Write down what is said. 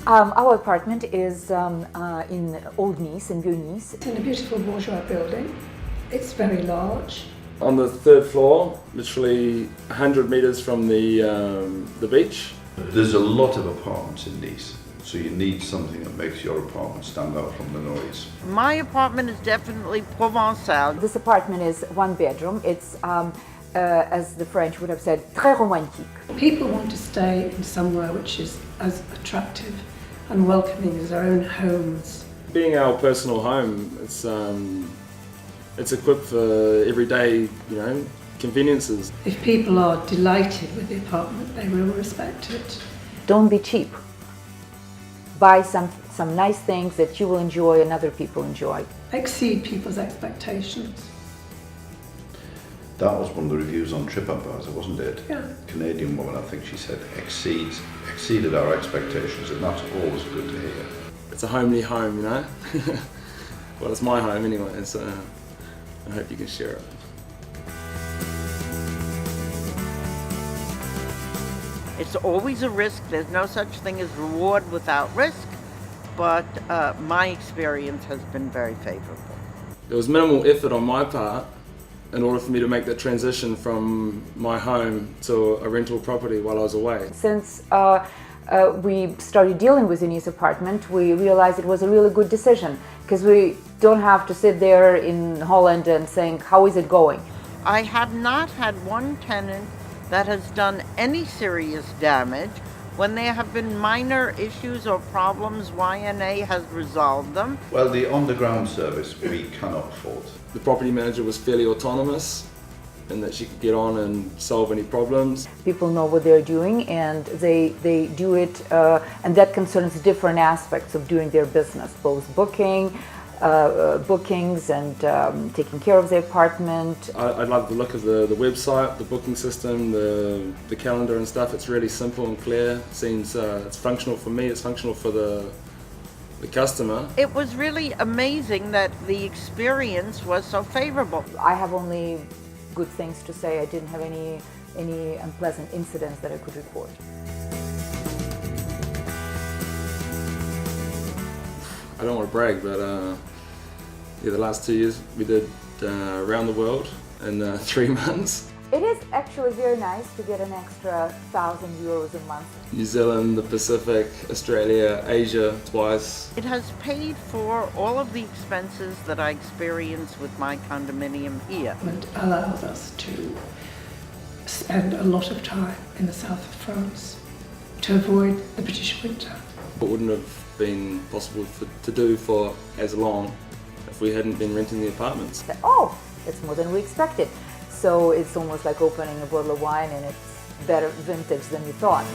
Our apartment is in Old Nice, in Vieux-Nice. In a beautiful bourgeois building. It's very large. On the third floor, literally 100 metres from the beach. There's a lot of apartments in Nice, so you need something that makes your apartment stand out from the noise. My apartment is definitely Provençal. This apartment is one bedroom. It's, as the French would have said, très romantique. People want to stay in somewhere which is as attractive and welcoming as their own homes. Being our personal home, it's equipped for everyday, conveniences. If people are delighted with the apartment, they will respect it. Don't be cheap. Buy some nice things that you will enjoy and other people enjoy. Exceed people's expectations. That was one of the reviews on TripAdvisor, wasn't it? Yeah. Canadian woman, I think she said, exceeded our expectations, and that's always good to hear. It's a homely home, Well, it's my home anyway, so I hope you can share it. It's always a risk. There's no such thing as reward without risk, but my experience has been very favorable. There was minimal effort on my part in order for me to make the transition from my home to a rental property while I was away. Since we started dealing with the Nice apartment, we realized it was a really good decision because we don't have to sit there in Holland and saying, how is it going? I have not had one tenant that has done any serious damage. When there have been minor issues or problems, YNA has resolved them. Well, the underground service we cannot fault. The property manager was fairly autonomous in that she could get on and solve any problems. People know what they're doing and they do it, and that concerns different aspects of doing their business, both bookings and taking care of the apartment. I love the look of the website, the booking system, the calendar and stuff. It's really simple and clear. Seems it's functional for me, it's functional for the customer. It was really amazing that the experience was so favorable. I have only good things to say. I didn't have any unpleasant incidents that I could report. I don't want to brag, but the last 2 years we did around the world in 3 months. It is actually very nice to get an extra €1,000 a month. New Zealand, the Pacific, Australia, Asia twice. It has paid for all of the expenses that I experience with my condominium here. It allows us to spend a lot of time in the south of France to avoid the British winter. It wouldn't have been possible to do for as long if we hadn't been renting the apartments. Oh, it's more than we expected. So it's almost like opening a bottle of wine and it's better vintage than you thought.